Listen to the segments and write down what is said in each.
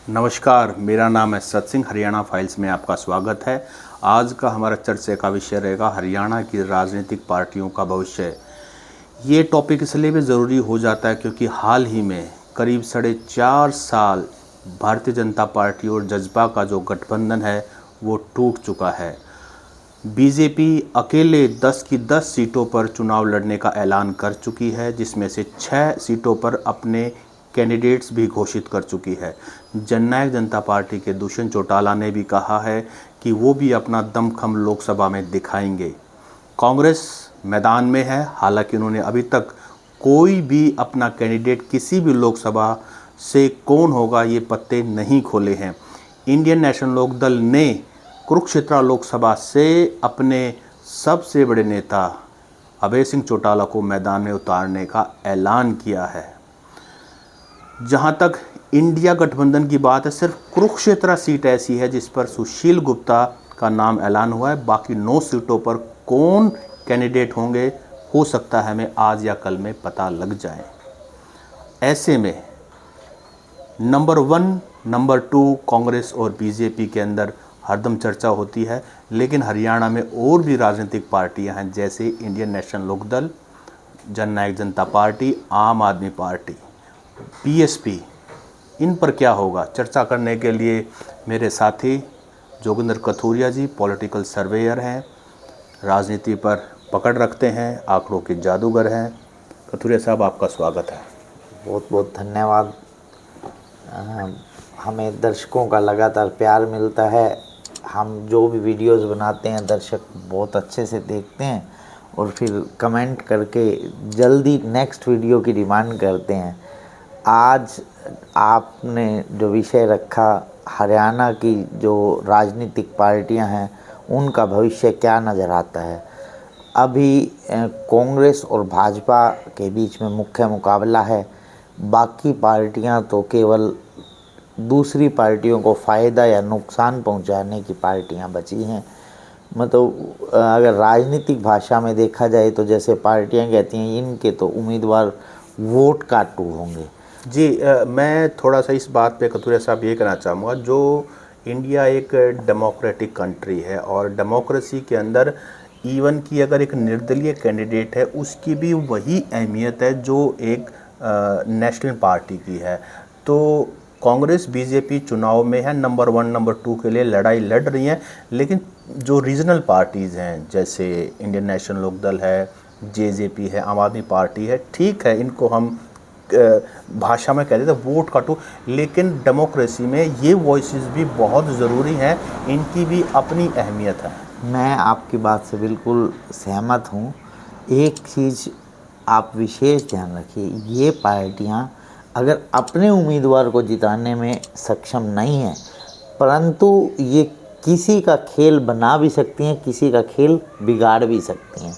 नमस्कार, मेरा नाम है सत सिंह। हरियाणा फाइल्स में आपका स्वागत है। आज का हमारा चर्चा का विषय रहेगा हरियाणा की राजनीतिक पार्टियों का भविष्य। ये टॉपिक इसलिए भी ज़रूरी हो जाता है क्योंकि हाल ही में करीब 4.5 साल भारतीय जनता पार्टी और जजपा का जो गठबंधन है वो टूट चुका है। बीजेपी अकेले 10 की 10 सीटों पर चुनाव लड़ने का ऐलान कर चुकी है, जिसमें से 6 सीटों पर अपने कैंडिडेट्स भी घोषित कर चुकी है। जननायक जनता पार्टी के दुष्यंत चौटाला ने भी कहा है कि वो भी अपना दमखम लोकसभा में दिखाएंगे। कांग्रेस मैदान में है, हालांकि उन्होंने अभी तक कोई भी अपना कैंडिडेट किसी भी लोकसभा से कौन होगा ये पत्ते नहीं खोले हैं। इंडियन नेशनल लोकदल ने कुरुक्षेत्र लोकसभा से अपने सबसे बड़े नेता अभय सिंह चौटाला को मैदान में उतारने का ऐलान किया है। जहां तक इंडिया गठबंधन की बात है, सिर्फ कुरुक्षेत्र सीट ऐसी है जिस पर सुशील गुप्ता का नाम ऐलान हुआ है। बाकी 9 सीटों पर कौन कैंडिडेट होंगे हो सकता है हमें आज या कल में पता लग जाए। ऐसे में नंबर 1, नंबर 2 कांग्रेस और बीजेपी के अंदर हरदम चर्चा होती है, लेकिन हरियाणा में और भी राजनीतिक पार्टियां हैं जैसे इंडियन नेशनल लोकदल, जननायक जनता पार्टी, आम आदमी पार्टी, बीएसपी। इन पर क्या होगा, चर्चा करने के लिए मेरे साथी जोगिंदर कथूरिया जी पॉलिटिकल सर्वेयर हैं, राजनीति पर पकड़ रखते हैं, आंकड़ों के जादूगर हैं। कथूरिया साहब, आपका स्वागत है। बहुत बहुत धन्यवाद। हमें दर्शकों का लगातार प्यार मिलता है। हम जो भी वीडियोस बनाते हैं दर्शक बहुत अच्छे से देखते हैं और फिर कमेंट करके जल्दी नेक्स्ट वीडियो की डिमांड करते हैं। आज आपने जो विषय रखा, हरियाणा की जो राजनीतिक पार्टियां हैं उनका भविष्य क्या नज़र आता है। अभी कांग्रेस और भाजपा के बीच में मुख्य मुकाबला है। बाकी पार्टियां तो केवल दूसरी पार्टियों को फ़ायदा या नुकसान पहुंचाने की पार्टियां बची हैं। मतलब अगर राजनीतिक भाषा में देखा जाए तो जैसे पार्टियां कहती हैं इनके तो उम्मीदवार वोट काटू होंगे। जी, मैं थोड़ा सा इस बात पे कथूरिया साहब ये कहना चाहूँगा, जो इंडिया एक डेमोक्रेटिक कंट्री है और डेमोक्रेसी के अंदर इवन की अगर एक निर्दलीय कैंडिडेट है उसकी भी वही अहमियत है जो एक नेशनल पार्टी की है। तो कांग्रेस बीजेपी चुनाव में है, नंबर 1 नंबर 2 के लिए लड़ाई लड़ रही हैं, लेकिन जो रीजनल पार्टीज़ हैं जैसे इंडियन नेशनल लोकदल है, जेजेपी है, आम आदमी पार्टी है, ठीक है, इनको हम भाषा में कहते थे वोट काटो, लेकिन डेमोक्रेसी में ये वॉइसेस भी बहुत ज़रूरी हैं, इनकी भी अपनी अहमियत है। मैं आपकी बात से बिल्कुल सहमत हूँ। एक चीज़ आप विशेष ध्यान रखिए, ये पार्टियाँ अगर अपने उम्मीदवार को जिताने में सक्षम नहीं हैं, परंतु ये किसी का खेल बना भी सकती हैं, किसी का खेल बिगाड़ भी सकती हैं।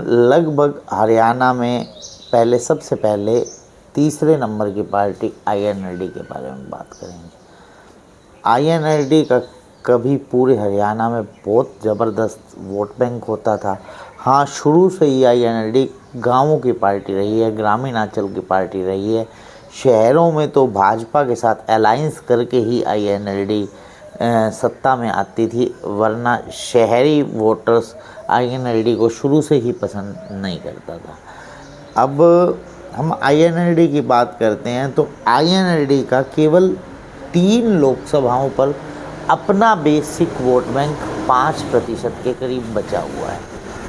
लगभग हरियाणा में सबसे पहले तीसरे नंबर की पार्टी आईएनएलडी के बारे में बात करेंगे। आईएनएलडी का कभी पूरे हरियाणा में बहुत ज़बरदस्त वोट बैंक होता था। हाँ, शुरू से ही आईएनएलडी गांवों की पार्टी रही है, ग्रामीण अंचल की पार्टी रही है। शहरों में तो भाजपा के साथ अलायंस करके ही आईएनएलडी सत्ता में आती थी, वरना शहरी वोटर्स आईएनएलडी को शुरू से ही पसंद नहीं करता था। अब हम आईएनएलडी की बात करते हैं तो आईएनएलडी का केवल 3 लोकसभाओं पर अपना बेसिक वोट बैंक 5% के करीब बचा हुआ है।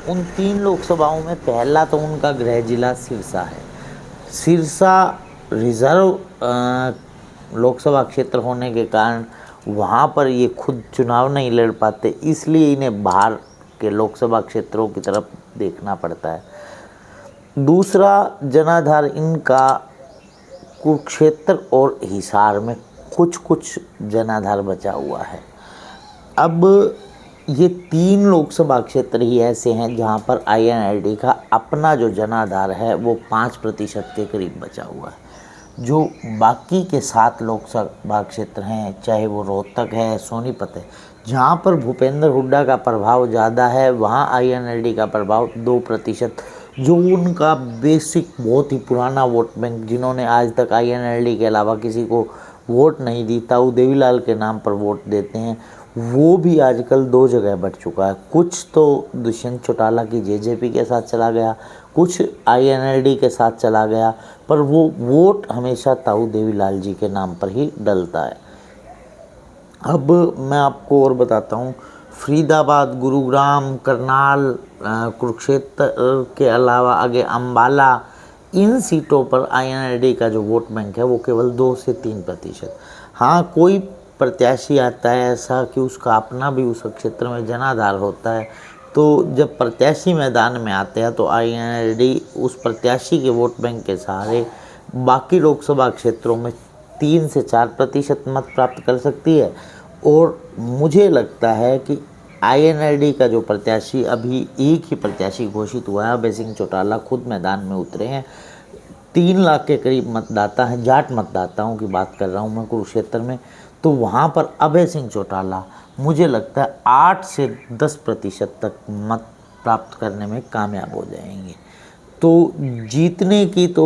उन 3 लोकसभाओं में पहला तो उनका गृह जिला सिरसा है। सिरसा रिजर्व लोकसभा क्षेत्र होने के कारण वहाँ पर ये खुद चुनाव नहीं लड़ पाते, इसलिए इन्हें बाहर के लोकसभा क्षेत्रों की तरफ देखना पड़ता है। दूसरा जनाधार इनका कुरुक्षेत्र और हिसार में कुछ जनाधार बचा हुआ है। अब ये 3 लोकसभा क्षेत्र ही ऐसे हैं जहां पर आईएनएलडी का अपना जो जनाधार है वो 5% के करीब बचा हुआ है। जो बाकी के 7 लोकसभा क्षेत्र हैं, चाहे वो रोहतक है, सोनीपत है, जहाँ पर भूपेंद्र हुड्डा का प्रभाव ज़्यादा है, वहाँ आईएनएलडी का प्रभाव 2% जो उनका बेसिक बहुत ही पुराना वोट बैंक, जिन्होंने आज तक आईएनएलडी के अलावा किसी को वोट नहीं दी, ताऊ देवीलाल के नाम पर वोट देते हैं, वो भी आजकल दो जगह बट चुका है। कुछ तो दुष्यंत चौटाला की जेजेपी के साथ चला गया, कुछ आईएनएलडी के साथ चला गया, पर वो वोट हमेशा ताऊ देवीलाल जी के नाम पर ही डलता है। अब मैं आपको और बताता हूँ, फरीदाबाद, गुरुग्राम, करनाल, कुरुक्षेत्र के अलावा आगे अम्बाला, इन सीटों पर आईएनएलडी का जो वोट बैंक है वो केवल 2 से 3%। हाँ, कोई प्रत्याशी आता है ऐसा कि उसका अपना भी उस क्षेत्र में जनाधार होता है, तो जब प्रत्याशी मैदान में आते हैं तो आईएनएलडी उस प्रत्याशी के वोट बैंक के सहारे बाकी लोकसभा क्षेत्रों में 3 से 4% मत प्राप्त कर सकती है। और मुझे लगता है कि आईएनएलडी का जो प्रत्याशी, अभी एक ही प्रत्याशी घोषित हुआ है, अभय सिंह चौटाला खुद मैदान में उतरे हैं। 3 लाख के करीब मतदाता हैं, जाट मतदाताओं की बात कर रहा हूँ मैं कुरुक्षेत्र में, तो वहाँ पर अभय सिंह चौटाला मुझे लगता है 8 से 10% तक मत प्राप्त करने में कामयाब हो जाएंगे। तो जीतने की तो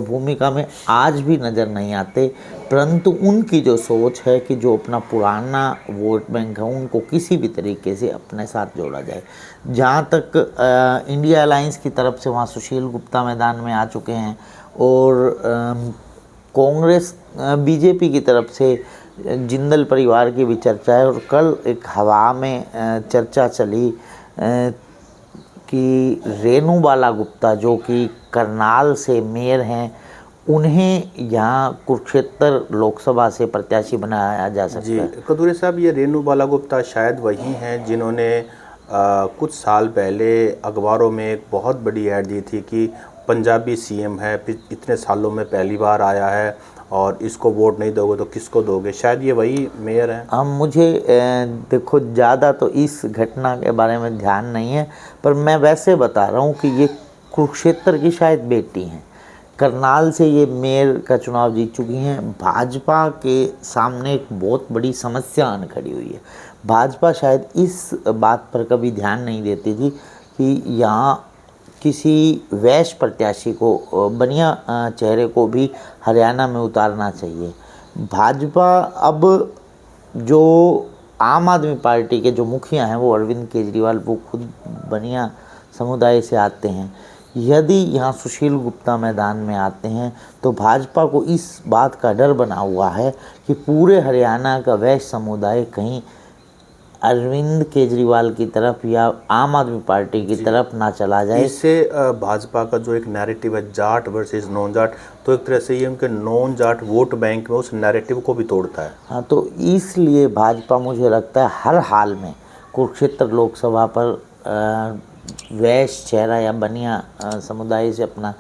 भूमिका में आज भी नज़र नहीं आते, परंतु उनकी जो सोच है कि जो अपना पुराना वोट बैंक है उनको किसी भी तरीके से अपने साथ जोड़ा जाए। जहाँ तक इंडिया अलायंस की तरफ से वहाँ सुशील गुप्ता मैदान में आ चुके हैं, और कांग्रेस बीजेपी की तरफ से जिंदल परिवार की भी चर्चा है। और कल एक हवा में चर्चा चली कि रेणु बाला गुप्ता, जो कि करनाल से मेयर हैं, उन्हें यहाँ कुरुक्षेत्र लोकसभा से प्रत्याशी बनाया जा सकता है। जी कदूरे साहब, ये रेणु बाला गुप्ता शायद वही हैं जिन्होंने कुछ साल पहले अखबारों में एक बहुत बड़ी ऐड दी थी कि पंजाबी सीएम है, इतने सालों में पहली बार आया है और इसको वोट नहीं दोगे तो किसको दोगे। शायद ये वही मेयर हैं। हम मुझे देखो, ज़्यादा तो इस घटना के बारे में ध्यान नहीं है, पर मैं वैसे बता रहा हूँ कि ये कुरुक्षेत्र की शायद बेटी हैं। करनाल से ये मेयर का चुनाव जीत चुकी हैं। भाजपा के सामने एक बहुत बड़ी समस्या आन खड़ी हुई है। भाजपा शायद इस बात पर कभी ध्यान नहीं देती थी कि यहाँ किसी वैश्य प्रत्याशी को, बनिया चेहरे को भी हरियाणा में उतारना चाहिए। भाजपा अब जो आम आदमी पार्टी के जो मुखिया हैं वो अरविंद केजरीवाल, वो खुद बनिया समुदाय से आते हैं। यदि यहाँ सुशील गुप्ता मैदान में आते हैं तो भाजपा को इस बात का डर बना हुआ है कि पूरे हरियाणा का वैश्य समुदाय कहीं अरविंद केजरीवाल की तरफ या आम आदमी पार्टी की तरफ ना चला जाए। इससे भाजपा का जो एक नैरेटिव है जाट वर्सेस नॉन जाट, तो एक तरह से ये उनके नॉन जाट वोट बैंक में उस नैरेटिव को भी तोड़ता है। हाँ, तो इसलिए भाजपा मुझे लगता है हर हाल में कुरुक्षेत्र लोकसभा पर वैश्य चेहरा या बनिया समुदाय से अपना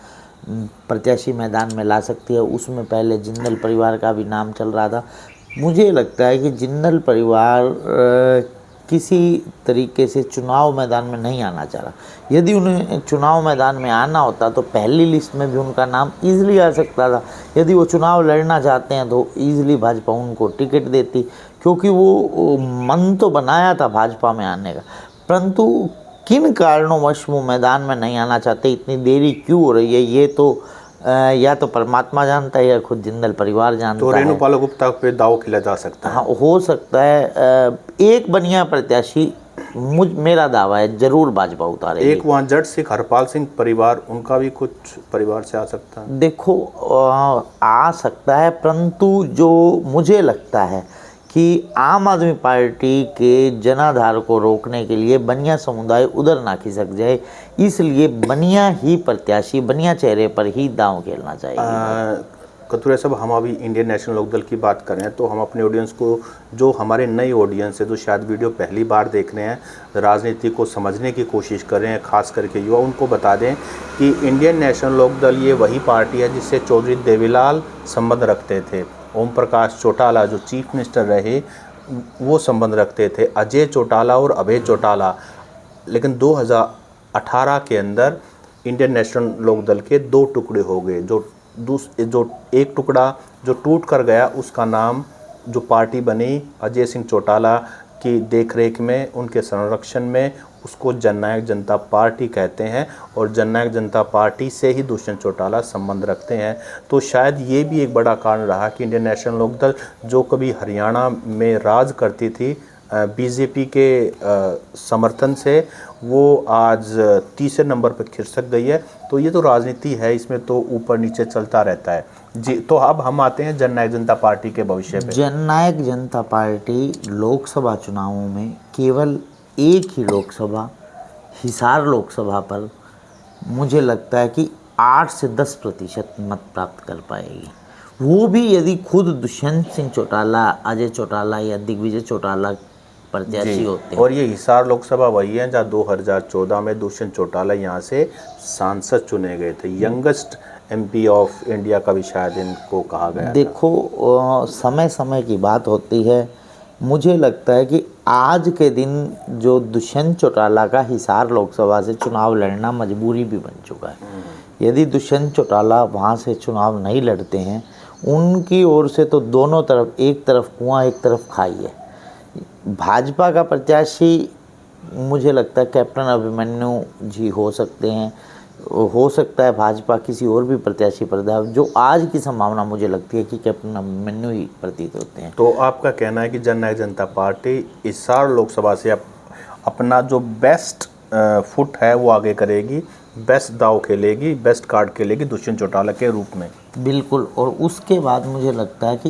प्रत्याशी मैदान में ला सकती है। उसमें पहले जिंदल परिवार का भी नाम चल रहा था। मुझे लगता है कि जिंदल परिवार किसी तरीके से चुनाव मैदान में नहीं आना चाह रहा। यदि उन्हें चुनाव मैदान में आना होता तो पहली लिस्ट में भी उनका नाम ईजिली आ सकता था। यदि वो चुनाव लड़ना चाहते हैं तो ईजिली भाजपा उनको टिकट देती, क्योंकि वो मन तो बनाया था भाजपा में आने का, परंतु किन कारणोंवश वो मैदान में नहीं आना चाहते, इतनी देरी क्यों हो रही है, ये तो या तो परमात्मा जानता है या खुद जिंदल परिवार जानता है। तो रेणु बाला गुप्ता पे दाव खेला जा सकता है। हाँ, हो सकता है। एक बनिया प्रत्याशी मेरा दावा है जरूर भाजपा उतारेगी। एक वहाँ जट सिख हरपाल सिंह परिवार, उनका भी कुछ परिवार से आ सकता है। देखो, आ सकता है, परंतु जो मुझे लगता है कि आम आदमी पार्टी के जनाधार को रोकने के लिए बनिया समुदाय उधर ना खिसक जाए, इसलिए बनिया ही प्रत्याशी, बनिया चेहरे पर ही दांव खेलना चाहिए। कतूरे साहब, हम अभी इंडियन नेशनल लोकदल की बात करें तो हम अपने ऑडियंस को, जो हमारे नए ऑडियंस है जो शायद वीडियो पहली बार देख रहे हैं, राजनीति को समझने की कोशिश कर रहे हैं, खास करके युवा, उनको बता दें कि इंडियन नेशनल लोकदल ये वही पार्टी है जिससे चौधरी देवीलाल संबंध रखते थे। ओम प्रकाश चौटाला जो चीफ मिनिस्टर रहे वो संबंध रखते थे, अजय चौटाला और अभय चौटाला। लेकिन 2018 के अंदर इंडियन नेशनल लोकदल के 2 टुकड़े हो गए। जो एक टुकड़ा जो टूट कर गया, उसका नाम जो पार्टी बनी अजय सिंह चौटाला की देखरेख में, उनके संरक्षण में, उसको जननायक जनता पार्टी कहते हैं और जननायक जनता पार्टी से ही दुष्यंत चौटाला संबंध रखते हैं। तो शायद ये भी एक बड़ा कारण रहा कि इंडियन नेशनल लोकदल जो कभी हरियाणा में राज करती थी बीजेपी के समर्थन से, वो आज तीसरे नंबर पर खिसक गई है। तो ये तो राजनीति है, इसमें तो ऊपर नीचे चलता रहता है जी। तो अब हम आते हैं जननायक जनता पार्टी के भविष्य पे। जननायक जनता पार्टी लोकसभा चुनावों में केवल एक ही लोकसभा, हिसार लोकसभा पर मुझे लगता है कि 8 से 10% मत प्राप्त कर पाएगी। वो भी यदि खुद दुष्यंत सिंह चौटाला, अजय चौटाला या दिग्विजय चौटाला प्रत्याशी होते हैं। और ये हिसार लोकसभा वही है जहाँ 2014 में दुष्यंत चौटाला यहाँ से सांसद चुने गए थे। यंगेस्ट एमपी ऑफ इंडिया का भी शायद इनको कहा गया। देखो समय समय की बात होती है। मुझे लगता है कि आज के दिन जो दुष्यंत चौटाला का हिसार लोकसभा से चुनाव लड़ना मजबूरी भी बन चुका है। यदि दुष्यंत चौटाला वहाँ से चुनाव नहीं लड़ते हैं, उनकी ओर से तो दोनों तरफ, एक तरफ कुआं एक तरफ खाई है। भाजपा का प्रत्याशी मुझे लगता है कैप्टन अभिमन्यु जी हो सकते हैं, हो सकता है भाजपा किसी और भी प्रत्याशी पर, जो आज की संभावना मुझे लगती है कि कैप्टन अभिमन्यु ही प्रतीत होते हैं। तो आपका कहना है कि जननायक जनता पार्टी हिसार लोकसभा से अपना जो बेस्ट फुट है वो आगे करेगी, बेस्ट दाव खेलेगी, बेस्ट कार्ड खेलेगी दुष्यंत चौटाला के रूप में। बिल्कुल। और उसके बाद मुझे लगता है कि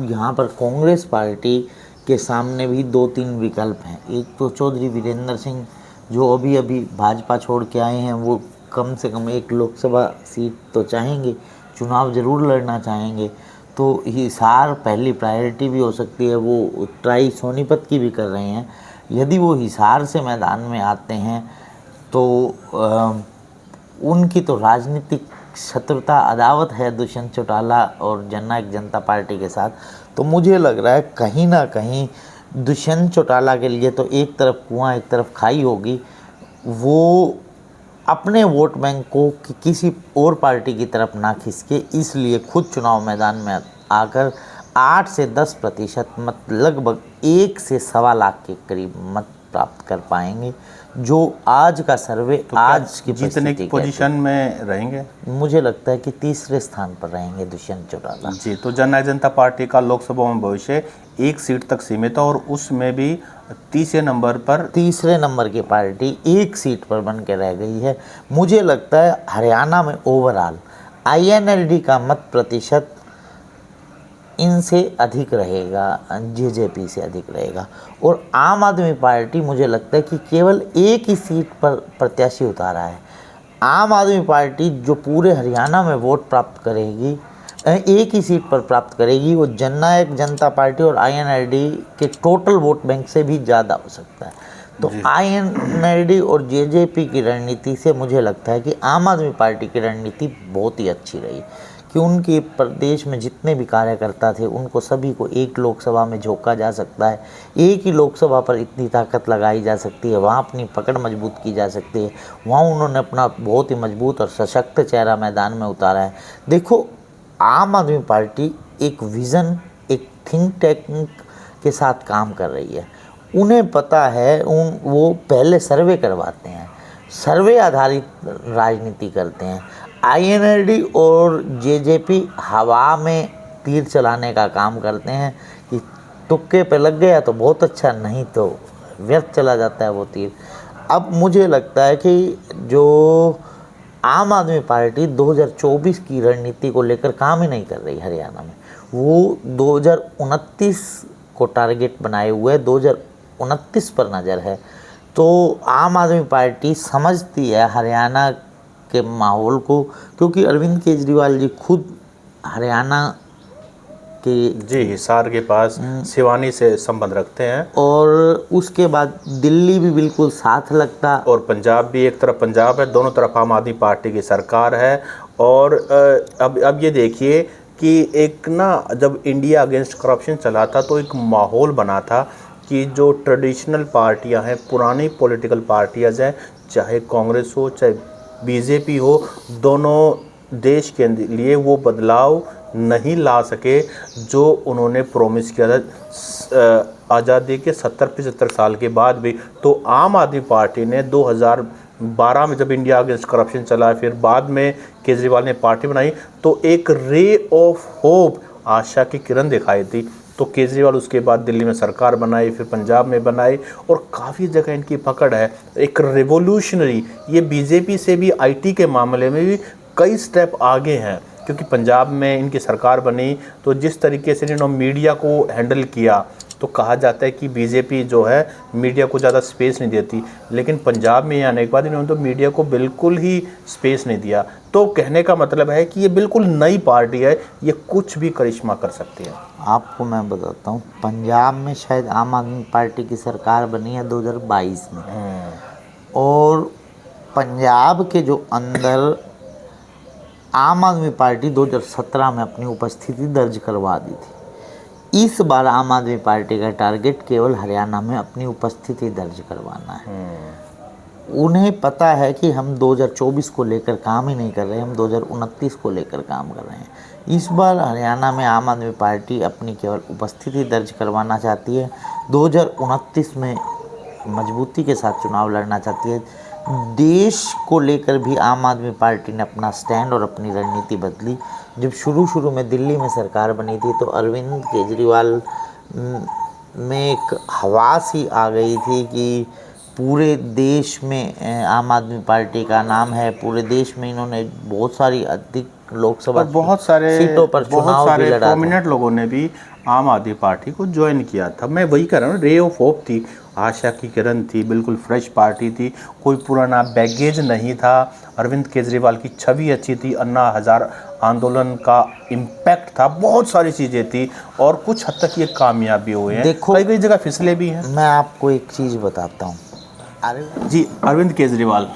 यहाँ पर कांग्रेस पार्टी के सामने भी 2-3 विकल्प हैं। एक तो चौधरी वीरेंद्र सिंह जो अभी अभी भाजपा छोड़ के आए हैं, वो कम से कम एक लोकसभा सीट तो चाहेंगे, चुनाव ज़रूर लड़ना चाहेंगे। तो हिसार पहली प्रायोरिटी भी हो सकती है। वो ट्राई सोनीपत की भी कर रहे हैं। यदि वो हिसार से मैदान में आते हैं तो उनकी तो राजनीतिक शत्रुता, अदावत है दुष्यंत चौटाला और जननायक जनता पार्टी के साथ। तो मुझे लग रहा है कहीं ना कहीं दुष्यंत चौटाला के लिए तो एक तरफ कुआं एक तरफ खाई होगी। वो अपने वोट बैंक को किसी और पार्टी की तरफ ना खिसके, इसलिए खुद चुनाव मैदान में आकर 8 से 10% मत, लगभग 1 से 1.25 लाख के करीब मत प्राप्त कर पाएंगे, जो आज का सर्वे तो आज की जीतने की पोजीशन में रहेंगे। मुझे लगता है कि तीसरे स्थान पर रहेंगे दुष्यंत चौटाला जी। तो जननायक जनता पार्टी का लोकसभा में भविष्य 1 सीट तक सीमित है और उसमें भी तीसरे नंबर की पार्टी 1 सीट पर बन के रह गई है। मुझे लगता है हरियाणा में ओवरऑल INLD का मत प्रतिशत इनसे अधिक रहेगा, JJP से अधिक रहेगा। और आम आदमी पार्टी मुझे लगता है कि केवल एक ही सीट पर प्रत्याशी उतारा है। आम आदमी पार्टी जो पूरे हरियाणा में वोट प्राप्त करेगी, एक ही सीट पर प्राप्त करेगी, वो जननायक जनता पार्टी और INLD के टोटल वोट बैंक से भी ज़्यादा हो सकता है। तो INLD और JJP की रणनीति से मुझे लगता है कि आम आदमी पार्टी की रणनीति बहुत ही अच्छी रही कि उनके प्रदेश में जितने भी कार्यकर्ता थे उनको सभी को एक लोकसभा में झोंका जा सकता है। एक ही लोकसभा पर इतनी ताकत लगाई जा सकती है, वहाँ अपनी पकड़ मजबूत की जा सकती है। वहाँ उन्होंने अपना बहुत ही मजबूत और सशक्त चेहरा मैदान में उतारा है। देखो, आम आदमी पार्टी एक विज़न, एक थिंक टैंक के साथ काम कर रही है। उन्हें पता है, वो पहले सर्वे करवाते हैं, सर्वे आधारित राजनीति करते हैं। INLD और JJP हवा में तीर चलाने का काम करते हैं कि तुक्के पे लग गया तो बहुत अच्छा, नहीं तो व्यर्थ चला जाता है वो तीर। अब मुझे लगता है कि जो आम आदमी पार्टी 2024 की रणनीति को लेकर काम ही नहीं कर रही हरियाणा में, वो 2029 को टारगेट बनाए हुए 2029 पर नज़र है। तो आम आदमी पार्टी समझती है हरियाणा के माहौल को, क्योंकि अरविंद केजरीवाल जी खुद हरियाणा के जी हिसार के पास सिवानी से संबंध रखते हैं। और उसके बाद दिल्ली भी बिल्कुल साथ लगता, और पंजाब भी, एक तरफ पंजाब है, दोनों तरफ आम आदमी पार्टी की सरकार है। और अब ये देखिए कि एक ना, जब इंडिया अगेंस्ट करप्शन चला था तो एक माहौल बना था कि जो ट्रेडिशनल पार्टियां हैं, पुरानी पॉलिटिकल पार्टियां हैं, चाहे कांग्रेस हो चाहे BJP हो, दोनों देश के लिए वो बदलाव नहीं ला सके जो उन्होंने प्रॉमिस किया था आज़ादी के 70-75 साल के बाद भी। तो आम आदमी पार्टी ने 2012 में जब इंडिया अगेंस्ट करप्शन चला, फिर बाद में केजरीवाल ने पार्टी बनाई, तो एक रे ऑफ होप, आशा की किरण दिखाई थी। तो केजरीवाल उसके बाद दिल्ली में सरकार बनाई, फिर पंजाब में बनाई, और काफ़ी जगह इनकी पकड़ है। एक रिवोल्यूशनरी, ये बीजेपी से भी आईटी के मामले में भी कई स्टेप आगे हैं, क्योंकि पंजाब में इनकी सरकार बनी तो जिस तरीके से इन्होंने मीडिया को हैंडल किया, तो कहा जाता है कि बीजेपी जो है मीडिया को ज़्यादा स्पेस नहीं देती, लेकिन पंजाब में आने के बाद इन्होंने तो मीडिया को बिल्कुल ही स्पेस नहीं दिया। तो कहने का मतलब है कि ये बिल्कुल नई पार्टी है, ये कुछ भी करिश्मा कर सकती है। आपको मैं बताता हूँ, पंजाब में शायद आम आदमी पार्टी की सरकार बनी है 2022 में, और पंजाब के जो अंदर आम आदमी पार्टी 2017 में अपनी उपस्थिति दर्ज करवा दी थी। इस बार आम आदमी पार्टी का टारगेट केवल हरियाणा में अपनी उपस्थिति दर्ज करवाना है। उन्हें पता है कि हम 2024 को लेकर काम ही नहीं कर रहे, हम 2029 को लेकर काम कर रहे हैं। इस बार हरियाणा में आम आदमी पार्टी अपनी केवल उपस्थिति दर्ज करवाना चाहती है, 2029 में मजबूती के साथ चुनाव लड़ना चाहती है। देश को लेकर भी आम आदमी पार्टी ने अपना स्टैंड और अपनी रणनीति बदली। जब शुरू में दिल्ली में सरकार बनी थी तो अरविंद केजरीवाल में एक हवास ही आ गई थी कि पूरे देश में आम आदमी पार्टी का नाम है, पूरे देश में इन्होंने बहुत सारी अधिक लोकसभा बहुत सारे सीटों पर चुनाव भी लड़ा था। प्रोमिनेंट लोगों ने भी आम आदमी पार्टी को ज्वाइन किया था। मैं वही कह रहा हूँ, रे ऑफ होप थी, आशा की किरण थी, बिल्कुल फ्रेश पार्टी थी, कोई पुराना बैगेज नहीं था। अरविंद केजरीवाल की छवि अच्छी थी, अन्ना हज़ार आंदोलन का इम्पैक्ट था, बहुत सारी चीज़ें थी, और कुछ हद तक ये कामयाबी हुए हैं। देखो, कई जगह फिसले भी हैं। मैं आपको एक चीज़ बताता हूँ। जी, अरविंद केजरीवाल।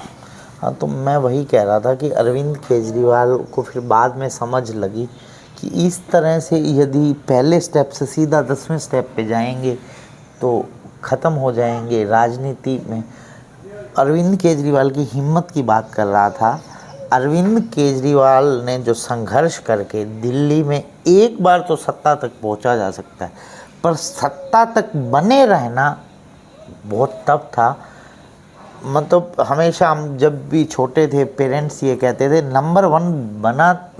हाँ, तो मैं वही कह रहा था कि अरविंद केजरीवाल को फिर बाद में समझ लगी कि इस तरह से यदि पहले स्टेप से सीधा 10वें स्टेप पे जाएंगे तो ख़त्म हो जाएंगे राजनीति में। अरविंद केजरीवाल की हिम्मत की बात कर रहा था। अरविंद केजरीवाल ने जो संघर्ष करके दिल्ली में एक बार तो सत्ता तक पहुंचा जा सकता है, पर सत्ता तक बने रहना बहुत टफ था। मतलब हमेशा हम जब भी छोटे थे, पेरेंट्स ये कहते थे नंबर 1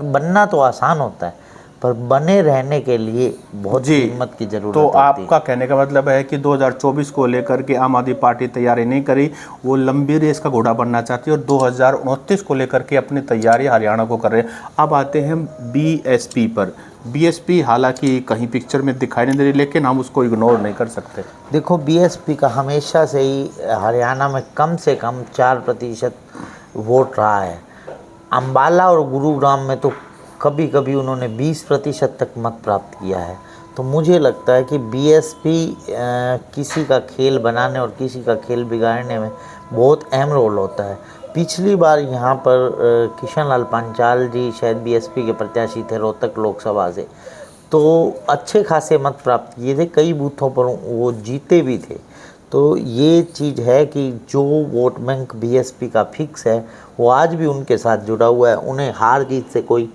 बनना तो आसान होता है, पर बने रहने के लिए बहुत हिम्मत की ज़रूरत तो होती है। आपका कहने का मतलब है कि 2024 को लेकर के आम आदमी पार्टी तैयारी नहीं करी, वो लंबी रेस का घोड़ा बनना चाहती है, और 2029 को लेकर के अपनी तैयारी हरियाणा को कर रहे हैं। अब आते हैं बीएसपी पर। बीएसपी हालांकि कहीं पिक्चर में दिखाई नहीं दे रही, लेकिन हम उसको इग्नोर नहीं कर सकते। देखो, बीएसपी का हमेशा से ही हरियाणा में कम से कम 4% वोट रहा है। अम्बाला और गुरुग्राम में तो कभी कभी उन्होंने 20% तक मत प्राप्त किया है। तो मुझे लगता है कि बीएसपी किसी का खेल बनाने और किसी का खेल बिगाड़ने में बहुत अहम रोल होता है। पिछली बार यहाँ पर किशन लाल पंचाल जी शायद बीएसपी के प्रत्याशी थे रोहतक लोकसभा से, तो अच्छे खासे मत प्राप्त किए थे, कई बूथों पर वो जीते भी थे। तो ये चीज़ है कि जो वोट बैंक बीएसपी का फिक्स है वो आज भी उनके साथ जुड़ा हुआ है। उन्हें हार जीत से कोई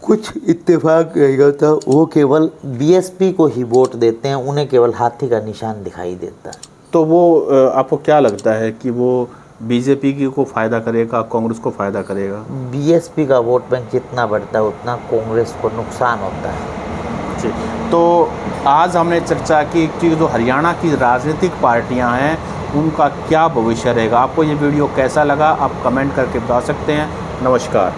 कुछ इत्तेफाक नहीं होता, वो केवल बीएसपी को ही वोट देते हैं, उन्हें केवल हाथी का निशान दिखाई देता है। तो वो आपको क्या लगता है कि वो बीजेपी की को फ़ायदा करेगा, कांग्रेस को फ़ायदा करेगा? बीएसपी का वोट बैंक जितना बढ़ता है उतना कांग्रेस को नुकसान होता है। जी, तो आज हमने चर्चा की कि जो हरियाणा की राजनीतिक पार्टियां हैं उनका क्या भविष्य रहेगा। आपको ये वीडियो कैसा लगा आप कमेंट करके बता सकते हैं। नमस्कार।